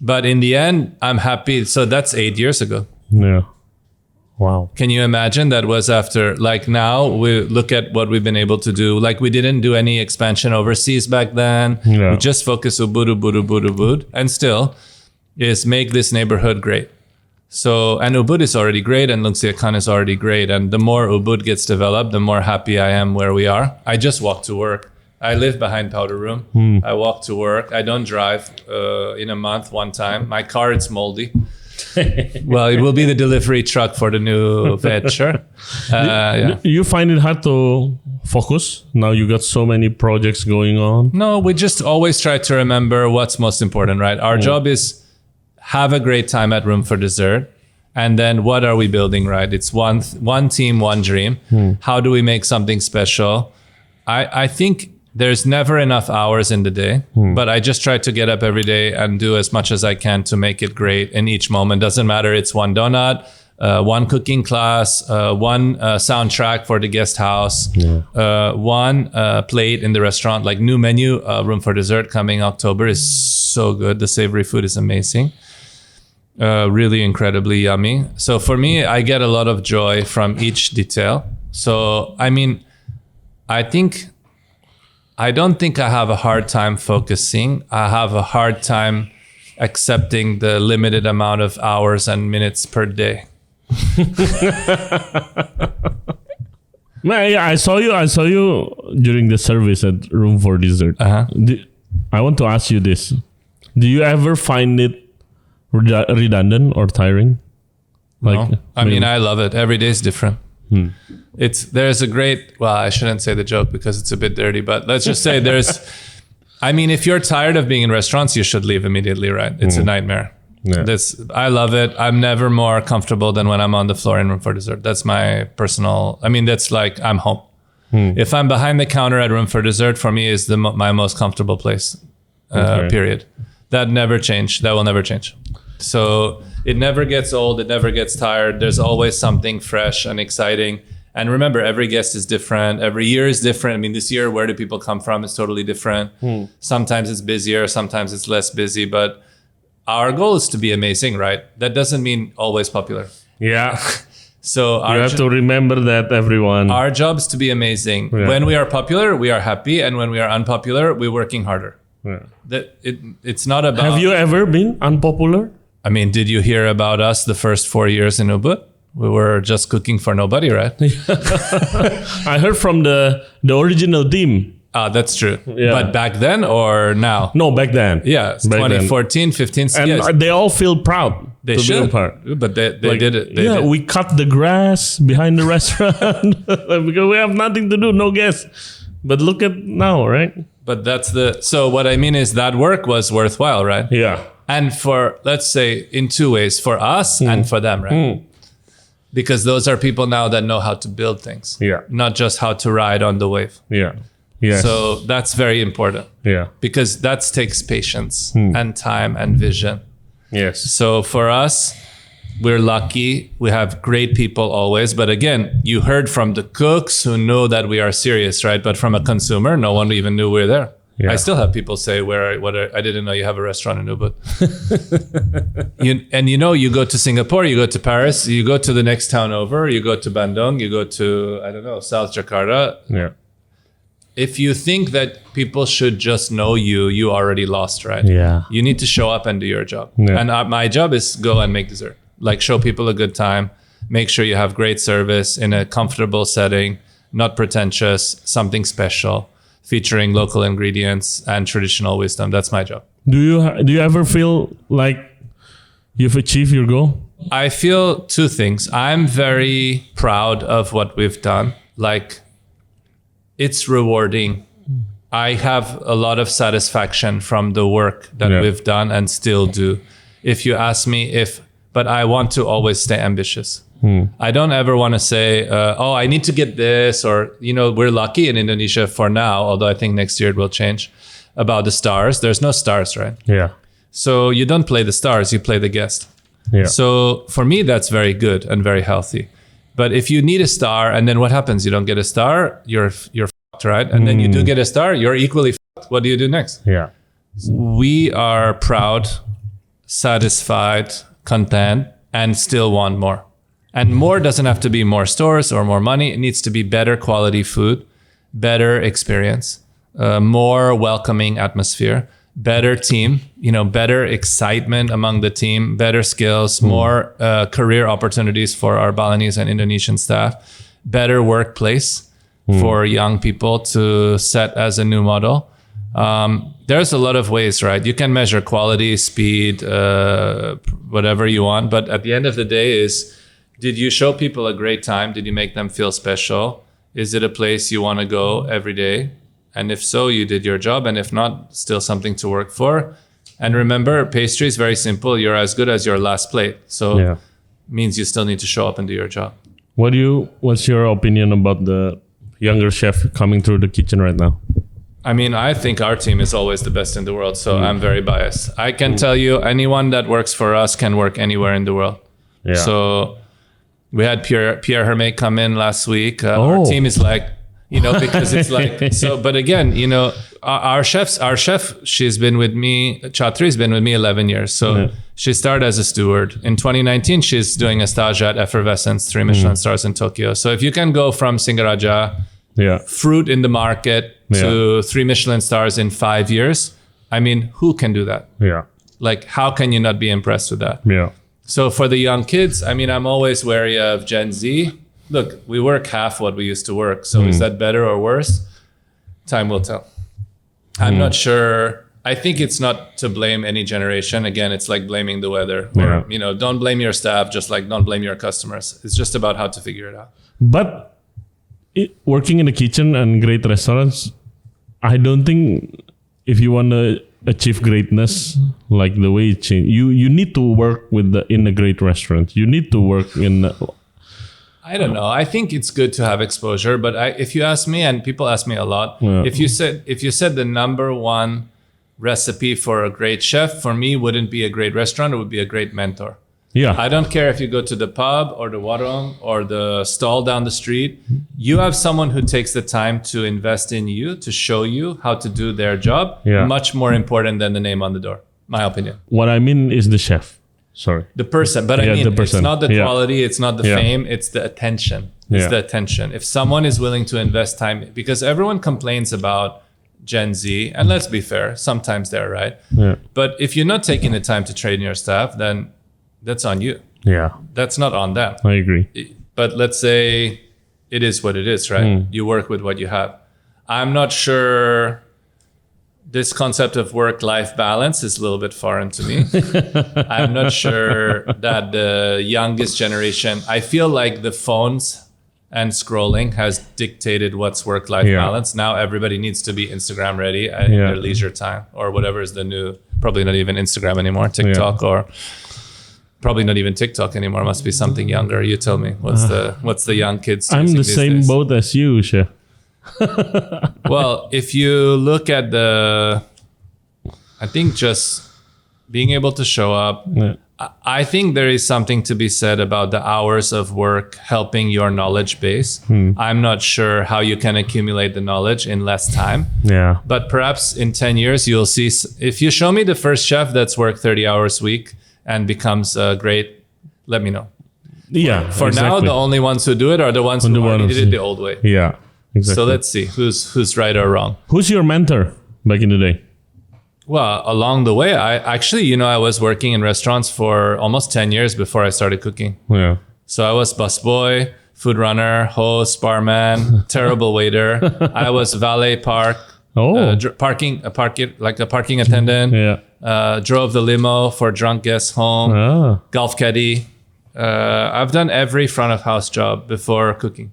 But in the end, I'm happy. So that's 8 years ago. Yeah. Wow. Can you imagine that was after, like now we look at what we've been able to do. Like we didn't do any expansion overseas back then. We just focused Ubud. And still is make this neighborhood great. So, and Ubud is already great and Akan is already great. And the more Ubud gets developed, the more happy I am where we are. I just walk to work. I live behind Powder Room. I walk to work. I don't drive in a month one time. My car, it's moldy. Well, it will be the delivery truck for the new venture. You find it hard to focus? Now you got so many projects going on. No, we just always try to remember what's most important, right? Our job is have a great time at Room for Dessert. And then what are we building, right? It's one team, one dream. How do we make something special? I think there's never enough hours in the day, but I just try to get up every day and do as much as I can to make it great in each moment. Doesn't matter. It's one donut, one cooking class, one soundtrack for the guest house, one plate in the restaurant, like new menu, Room for Dessert coming October is so good. The savory food is amazing. Really incredibly yummy. So for me, I get a lot of joy from each detail. So, I mean, I don't think I have a hard time focusing. I have a hard time accepting the limited amount of hours and minutes per day. I saw you during the service at Room for Dessert. I want to ask you this. Do you ever find it redundant or tiring? No. I mean, I love it. Every day is different. There's a great, well, I shouldn't say the joke because it's a bit dirty, but let's just say I mean, if you're tired of being in restaurants, you should leave immediately, right? It's a nightmare. Yeah. I love it. I'm never more comfortable than when I'm on the floor in Room for Dessert. That's my personal, that's like I'm home. If I'm behind the counter at Room for Dessert, for me is my most comfortable place, period. That never changed. That will never change. So it never gets old. It never gets tired. There's always something fresh and exciting. And remember, every guest is different. Every year is different. I mean, this year, where do people come from? It's totally different. Sometimes it's busier. Sometimes it's less busy. But our goal is to be amazing, right? That doesn't mean always popular. Yeah. So you have to remember that, everyone. Our job is to be amazing. Yeah. When we are popular, we are happy. And when we are unpopular, we're working harder. Yeah. It's not about... Have you ever been unpopular? I mean, did you hear about us the first 4 years in Ubud? We were just cooking for nobody, right? I heard from the original team. That's true. Yeah. But back then or now? No, back then. Yeah, 2014, 15. And yes. They all feel proud they to should. be a part. But they did it. We cut the grass behind the restaurant because we have nothing to do, no guests. But look at now, right? But so what I mean is that work was worthwhile, right? Yeah. And for, let's say, in two ways, for us and for them, right? Because those are people now that know how to build things. Yeah. Not just how to ride on the wave. Yeah. Yes. So that's very important. Yeah. Because that takes patience and time and vision. Yes. So for us, we're lucky. We have great people always. But again, you heard from the cooks who know that we are serious, right? But from a consumer, no one even knew we're there. Yeah. I still have people say, I didn't know you have a restaurant in Ubud. You go to Singapore, you go to Paris, you go to the next town over, you go to Bandung, you go to, South Jakarta. Yeah. If you think that people should just know you already lost, right? Yeah. You need to show up and do your job. Yeah. And my job is go and make dessert. Like show people a good time, make sure you have great service in a comfortable setting, not pretentious, something special, featuring local ingredients and traditional wisdom. That's my job. Do you ever feel like you've achieved your goal? I feel two things. I'm very proud of what we've done. Like, it's rewarding. I have a lot of satisfaction from the work that we've done and still do. If you ask me but I want to always stay ambitious. I don't ever want to say, I need to get this, or, we're lucky in Indonesia for now, although I think next year it will change, about the stars. There's no stars, right? Yeah. So you don't play the stars, you play the guest. Yeah. So for me, that's very good and very healthy. But if you need a star, and then what happens? You don't get a star, you're fucked, right? And then you do get a star, you're equally fucked. What do you do next? Yeah. We are proud, satisfied, content, and still want more. And more doesn't have to be more stores or more money. It needs to be better quality food, better experience, more welcoming atmosphere, better team, better excitement among the team, better skills, more career opportunities for our Balinese and Indonesian staff, better workplace for young people to set as a new model. There's a lot of ways, right? You can measure quality, speed, whatever you want. But at the end of the day did you show people a great time? Did you make them feel special? Is it a place you want to go every day? And if so, you did your job. And if not, still something to work for. And remember, pastry is very simple. You're as good as your last plate. So means you still need to show up and do your job. What's your opinion about the younger chef coming through the kitchen right now? I mean, I think our team is always the best in the world. So I'm very biased. I can tell you anyone that works for us can work anywhere in the world. Yeah. So we had Pierre Hermé come in last week. Our team is like, because it's like, so, but again, our chef, she's been with me, Chatri's been with me 11 years. So she started as a steward. In 2019, she's doing a stage at Effervescence, 3 Michelin stars in Tokyo. So if you can go from Singaraja, fruit in the market, to 3 Michelin stars in 5 years, I mean, who can do that? Yeah. Like, how can you not be impressed with that? Yeah. So for the young kids, I mean, I'm always wary of Gen Z. Look, we work half what we used to work. So is that better or worse? Time will tell. I'm not sure. I think it's not to blame any generation. Again, it's like blaming the weather. Or, don't blame your staff, just like don't blame your customers. It's just about how to figure it out. But working in the kitchen and great restaurants, I don't think if you want to achieve greatness, like the way it changed, you need to work in a great restaurant. You need to work in. I don't know. I think it's good to have exposure, but if you ask me, and people ask me a lot, if you said the number one recipe for a great chef, for me wouldn't be a great restaurant, it would be a great mentor. Yeah. I don't care if you go to the pub or the warung or the stall down the street. You have someone who takes the time to invest in you, to show you how to do their job. Yeah. Much more important than the name on the door, my opinion. What I mean is the chef. Sorry. The person. But I mean, it's not the quality, it's not the fame, it's the attention. It's the attention. If someone is willing to invest time, because everyone complains about Gen Z, and let's be fair, sometimes they're right. Yeah. But if you're not taking the time to train your staff, then that's on you. Yeah. That's not on them. I agree. But let's say it is what it is, right? You work with what you have. I'm not sure this concept of work-life balance is a little bit foreign to me. I'm not sure that the youngest generation, I feel like the phones and scrolling has dictated what's work-life balance. Now everybody needs to be Instagram ready in their leisure time, or whatever is the new, probably not even Instagram anymore, TikTok or... Probably not even TikTok anymore. Must be something younger. You tell me. What's the young kids? I'm the same boat as you, Chef. Well, if you look at I think just being able to show up. Yeah. I think there is something to be said about the hours of work helping your knowledge base. I'm not sure how you can accumulate the knowledge in less time. Yeah. But perhaps in 10 years, you'll see, if you show me the first chef that's worked 30 hours a week and becomes great, let me know. Yeah. For now, the only ones who do it are the ones who already did it the old way. Yeah. Exactly. So let's see who's right or wrong. Who's your mentor back in the day? Well, along the way, I was working in restaurants for almost 10 years before I started cooking. Yeah. So I was busboy, food runner, host, barman, terrible waiter. I was valet park, parking attendant. Yeah. Drove the limo for drunk guests home. Golf caddy. I've done every front of house job before cooking.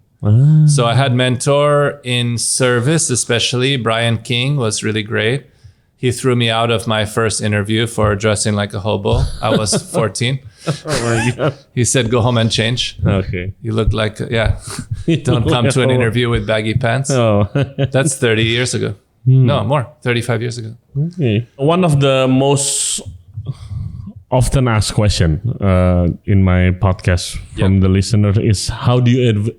So I had mentor in service, especially Brian King was really great. He threw me out of my first interview for dressing like a hobo. I was 14. Oh my God. He said, go home and change. Okay. You look like, don't come to an interview with baggy pants. Oh. That's 30 years ago. No, more, 35 years ago. Okay. One of the most often asked question in my podcast from the listener is, how do you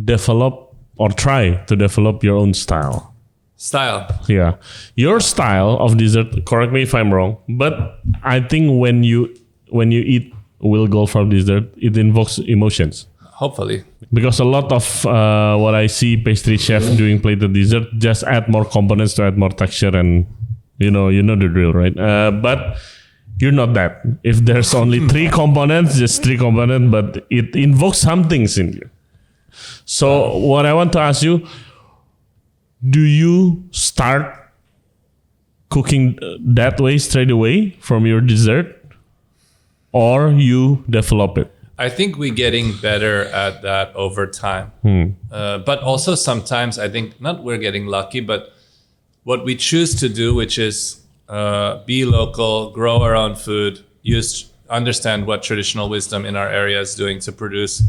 develop or try to develop your own style? Style. Yeah. Your style of dessert, correct me if I'm wrong, but I think when you eat Will Goldfarb dessert, it invokes emotions. Hopefully. Because a lot of what I see pastry chef doing plated dessert just add more components to add more texture, and you know the drill, right? But you're not that. If there's only three components, just three components, but it invokes some things in you. So what I want to ask you, do you start cooking that way straight away from your dessert, or you develop it? I think we're getting better at that over time. But also sometimes I think not we're getting lucky, but what we choose to do, which is be local, grow our own food, understand what traditional wisdom in our area is doing to produce.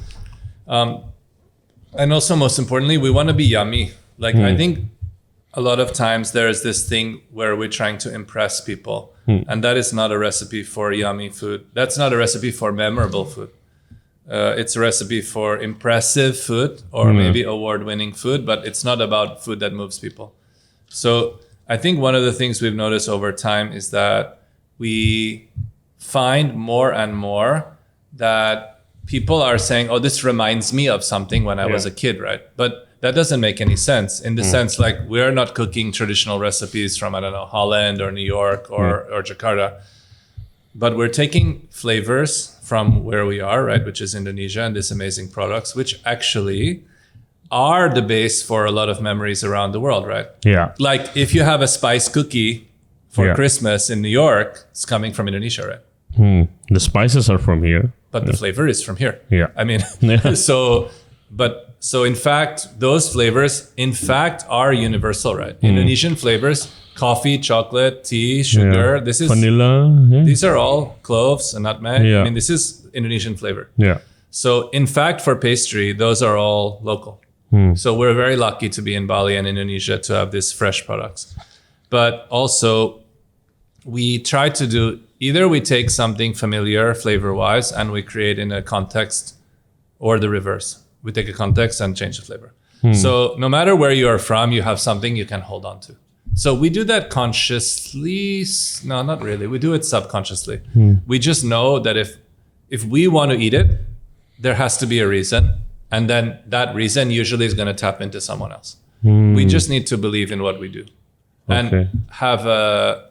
And also most importantly, we want to be yummy. I think a lot of times there is this thing where we're trying to impress people. And that is not a recipe for yummy food. That's not a recipe for memorable food. It's a recipe for impressive food or maybe award-winning food, but it's not about food that moves people. So I think one of the things we've noticed over time is that we find more and more that people are saying, oh, this reminds me of something when I was a kid, right? But that doesn't make any sense in the sense we're not cooking traditional recipes from, I don't know, Holland or New York or Jakarta. But we're taking flavors from where we are, right, which is Indonesia, and these amazing products, which actually are the base for a lot of memories around the world, right? Yeah. Like if you have a spice cookie for Christmas in New York, it's coming from Indonesia, right? The spices are from here. But the flavor is from here. Yeah. I mean, so in fact, those flavors, in fact, are universal, right? Indonesian flavors, coffee, chocolate, tea, sugar. This is vanilla. These are all cloves and nutmeg. Yeah. I mean, this is Indonesian flavor. Yeah. So in fact, for pastry, those are all local. So we're very lucky to be in Bali and Indonesia to have these fresh products. But also, we try to do, either we take something familiar flavor-wise and we create in a context, or the reverse. We take a context and change the flavor. So no matter where you are from, you have something you can hold on to. So we do that consciously. No, not really. We do it subconsciously. We just know that if we want to eat it, there has to be a reason. And then that reason usually is going to tap into someone else. We just need to believe in what we do and have a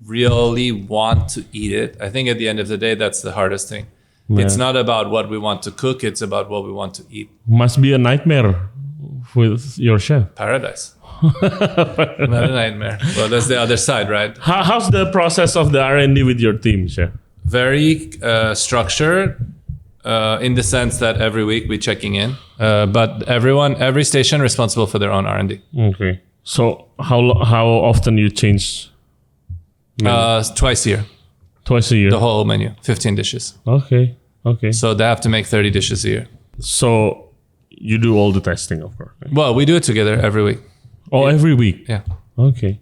really want to eat it. I think at the end of the day, that's the hardest thing. Yeah. It's not about what we want to cook. It's about what we want to eat. Must be a nightmare with your chef. Paradise. Not a nightmare. Well, that's the other side, right? How's the process of the R&D with your team, chef? Very structured in the sense that every week we're checking in. But every station responsible for their own R&D. Okay. So how often you change? Twice a year. Twice a year? The whole menu, 15 dishes. Okay. So they have to make 30 dishes a year. So you do all the testing, of course. Right? Well, we do it together every week. Oh, every week? Yeah. Okay.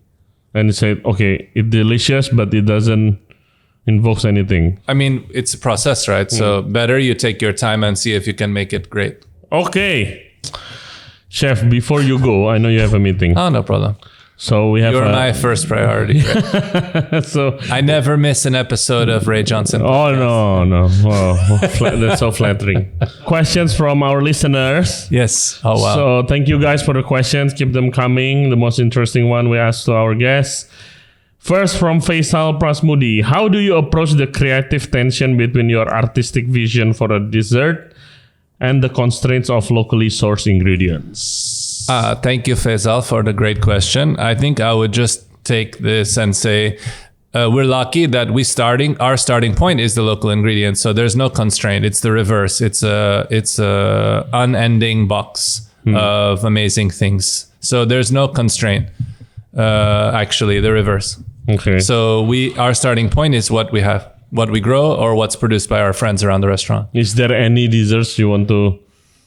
And you say, okay, it's delicious, but it doesn't invokes anything. I mean, it's a process, right? So better you take your time and see if you can make it great. Okay. Chef, before you go, I know you have a meeting. Oh, no problem. So we have You're my first priority. Right? So I never miss an episode of Ray Johnson. Oh, no. Wow. That's so flattering. Questions from our listeners. Yes. Oh, wow. So thank you guys for the questions. Keep them coming. The most interesting one we asked to our guests. First, from Faisal Prasmudi. How do you approach the creative tension between your artistic vision for a dessert and the constraints of locally sourced ingredients? Thank you, Faisal, for the great question. I think I would just take this and say we're lucky that our starting point is the local ingredients. So there's no constraint. It's the reverse. It's a unending box of amazing things. So there's no constraint. Actually, the reverse. Okay. So our starting point is what we have, what we grow, or what's produced by our friends around the restaurant. Is there any desserts you want to,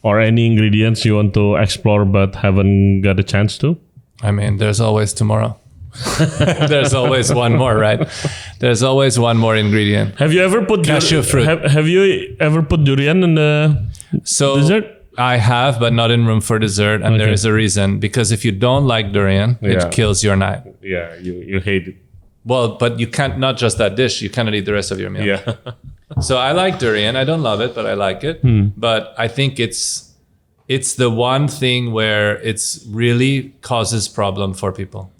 or any ingredients you want to explore but haven't got a chance to? I mean, there's always tomorrow. There's always one more, right? There's always one more ingredient. Have you ever put cashew fruit? Have you ever put durian in the dessert? I have, but not in room for dessert, and there is a reason. Because if you don't like durian, it kills your night. Yeah, you hate it. Well, but you can't, not just that dish, you cannot eat the rest of your meal. Yeah. So I like durian. I don't love it, but I like it. But I think it's the one thing where it's really causes problem for people.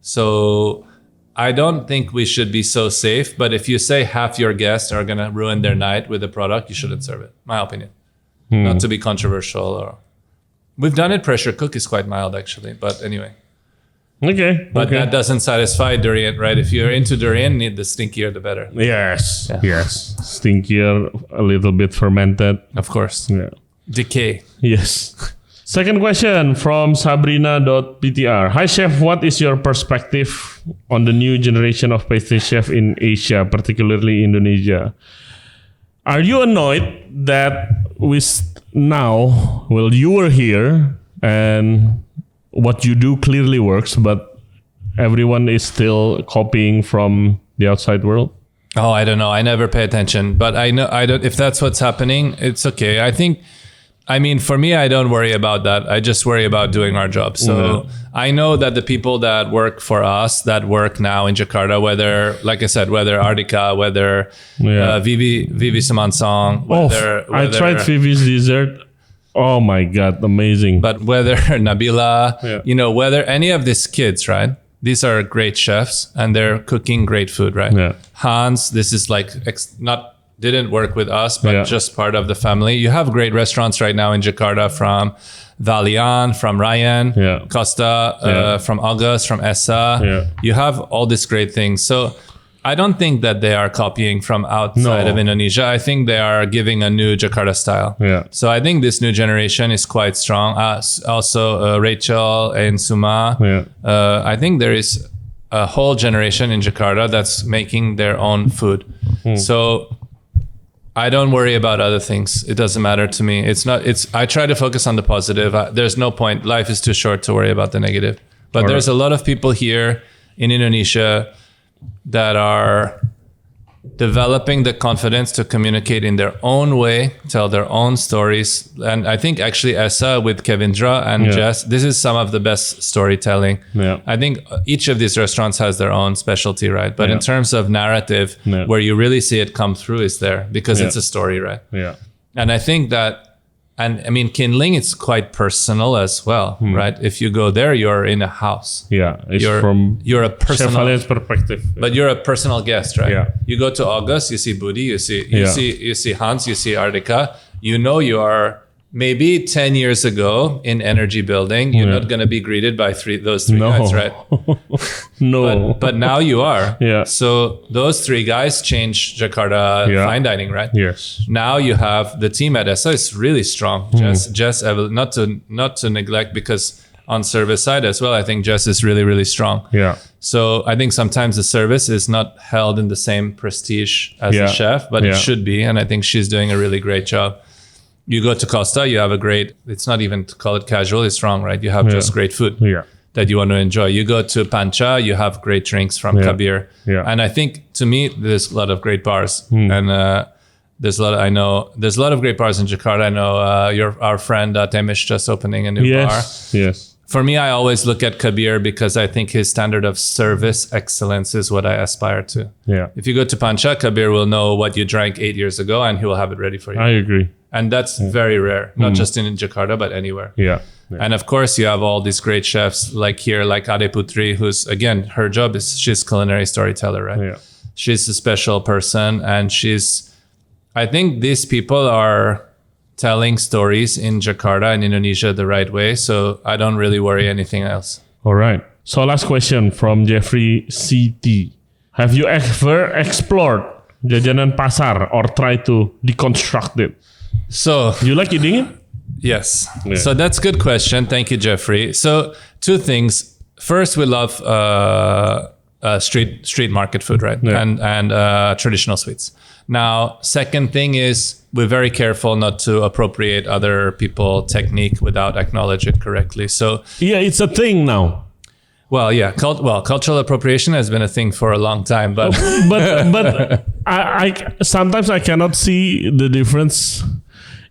So I don't think we should be so safe. But if you say half your guests are going to ruin their night with a product, you shouldn't serve it. My opinion. Not to be controversial. We've done it. Pressure cook is quite mild, actually. But anyway. Okay. But that doesn't satisfy durian, right? If you're into durian, the stinkier the better. Yes. Yeah. Yes. Stinkier, a little bit fermented. Of course. Yeah. Decay. Yes. Second question from Sabrina.ptr. Hi Chef, what is your perspective on the new generation of pastry chef in Asia, particularly Indonesia? Are you annoyed that you were here and what you do clearly works, but everyone is still copying from the outside world? Oh, I don't know. I never pay attention, but I know if that's what's happening, it's okay. I mean, for me, I don't worry about that. I just worry about doing our job. So I know that the people that work for us, that work now in Jakarta, whether, like I said, whether Ardika, whether Vivi Samansong, whether I tried Vivi's dessert. Oh my God, amazing. But whether Nabila, whether any of these kids, right? These are great chefs and they're cooking great food, right? Yeah. Hans, this is like didn't work with us, but just part of the family. You have great restaurants right now in Jakarta from Valian, from Ryan, Costa, from August, from Essa. Yeah. You have all these great things. So I don't think that they are copying from outside of Indonesia. I think they are giving a new Jakarta style. Yeah. So I think this new generation is quite strong. Also, Rachel and Suma. Yeah. I think there is a whole generation in Jakarta that's making their own food. So I don't worry about other things. It doesn't matter to me. I try to focus on the positive. There's no point. Life is too short to worry about the negative. But there's a lot of people here in Indonesia that are developing the confidence to communicate in their own way, tell their own stories. And I think actually Essa with Kevindra and Jess, this is some of the best storytelling. Yeah. I think each of these restaurants has their own specialty, right? But in terms of narrative, where you really see it come through is there because it's a story, right? Yeah. And I think that, and I mean, Kinling, it's quite personal as well, right? If you go there, you're in a house. Yeah, you're a personal Chef perspective, but you're a personal guest, right? Yeah. You go to August, you see Budi, you see Hans, you see Ardika. You know you are maybe 10 years ago in Energy Building. You're not going to be greeted by those three guys, right? No. But now you are. Yeah. So those three guys changed Jakarta fine dining, right? Yes. Now you have the team at Essa is really strong. Jess, not to neglect, because on service side as well, I think Jess is really, really strong. Yeah. So I think sometimes the service is not held in the same prestige as the chef, but it should be. And I think she's doing a really great job. You go to Costa, you have it's not even to call it casual, it's wrong, right? You have just great food. Yeah. that you want to enjoy. You go to Pancha, you have great drinks from Kabir. Yeah. And I think, to me, there's a lot of great bars. And there's a lot of great bars in Jakarta. I know our friend Temish just opening a new bar. Yes. For me, I always look at Kabir because I think his standard of service excellence is what I aspire to. Yeah. If you go to Pancha, Kabir will know what you drank 8 years ago and he will have it ready for you. I agree. And that's very rare, not just in Jakarta, but anywhere. Yeah. And of course, you have all these great chefs like here, like Ade Putri, who's, again, her job is she's culinary storyteller, right? Yeah. She's a special person. And I think these people are telling stories in Jakarta and Indonesia the right way. So I don't really worry anything else. All right. So last question from Jeffrey CT. Have you ever explored jajanan pasar or try to deconstruct it? So you like eating it? Yes. Yeah. So that's a good question. Thank you, Jeffrey. So 2 things. First, we love street market food, right? Yeah. And traditional sweets. Now, second thing is we're very careful not to appropriate other people's technique without acknowledge it correctly. So yeah, it's a thing now. Well, yeah, cultural appropriation has been a thing for a long time, but but I sometimes I cannot see the difference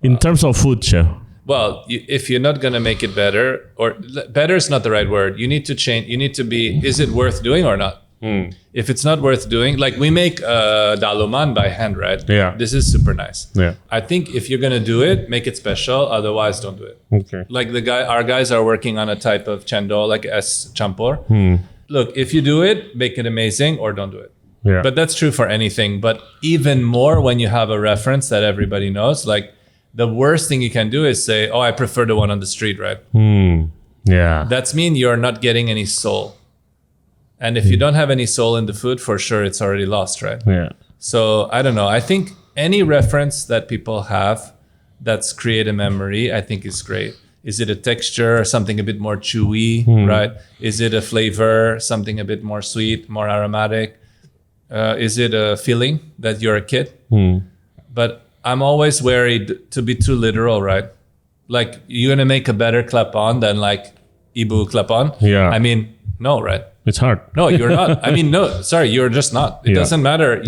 in terms of food, chef. Well, if you're not going to make it better, or better is not the right word, you need to change. You need to be, is it worth doing or not? If it's not worth doing, like we make daluman by hand, right? Yeah. This is super nice. Yeah. I think if you're going to do it, make it special. Otherwise, don't do it. Okay. Like our guys are working on a type of chendol, like S champur. Look, if you do it, make it amazing or don't do it. Yeah. But that's true for anything. But even more when you have a reference that everybody knows, like the worst thing you can do is say, oh, I prefer the one on the street, right? Yeah. That's mean you're not getting any soul. And if you don't have any soul in the food, for sure, it's already lost, right? Yeah. So I don't know. I think any reference that people have that's create a memory, I think is great. Is it a texture, something a bit more chewy, right? Is it a flavor, something a bit more sweet, more aromatic? Is it a feeling that you're a kid? But I'm always wary to be too literal, right? Like you're going to make a better clap-on than like Ibu clap-on. Yeah. I mean, no, right? It's hard. No, you're not. I mean, no, sorry, you're just not. It doesn't matter.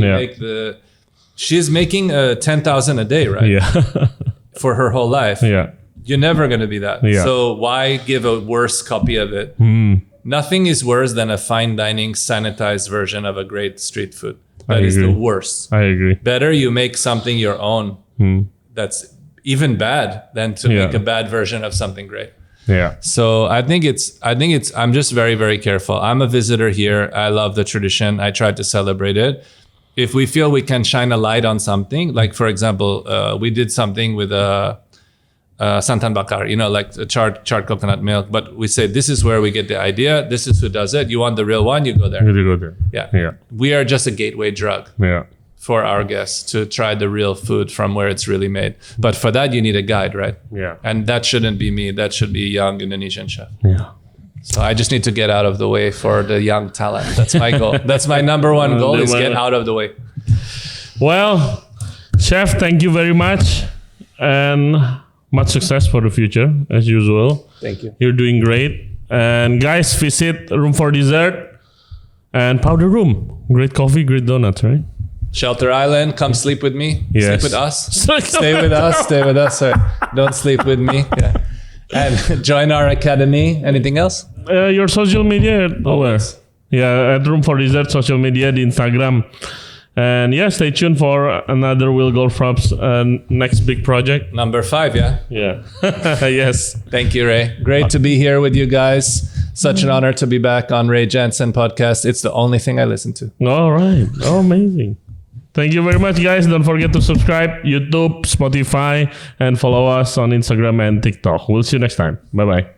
She's making 10,000 a day, right? Yeah. For her whole life. Yeah. You're never going to be that. Yeah. So why give a worse copy of it? Nothing is worse than a fine dining sanitized version of a great street food. That is the worst. I agree. Better you make something your own that's even bad than to make a bad version of something great. Yeah. So I think I'm just very, very careful. I'm a visitor here. I love the tradition. I try to celebrate it. If we feel we can shine a light on something, like for example, we did something with santan bakar, like charred coconut milk. But we say, this is where we get the idea. This is who does it. You want the real one, you go there. You go there. Yeah. We are just a gateway drug. Yeah. For our guests to try the real food from where it's really made. But for that, you need a guide, right? Yeah. And that shouldn't be me. That should be a young Indonesian chef. Yeah. So I just need to get out of the way for the young talent. That's my goal. That's my number one goal is get out of the way. Well, chef, thank you very much. And much success for the future, as usual. Thank you. You're doing great. And guys, visit Room for Dessert and Powder Room. Great coffee, great donuts, right? Shelter Island, come sleep with me. Yes. Sleep with us. Stay with us. Stay with us. Sorry. Don't sleep with me. Yeah. And join our academy. Anything else? Your social media? Where? Yeah, at Room for Dessert, social media, the Instagram. And yeah, stay tuned for another Will Goldfarb's next big project. Number 5, yeah? Yeah. Yes. Thank you, Ray. Great to be here with you guys. Such an honor to be back on Ray Janson podcast. It's the only thing I listen to. All right. Oh, amazing. Thank you very much, guys. Don't forget to subscribe, YouTube, Spotify, and follow us on Instagram and TikTok. We'll see you next time. Bye-bye.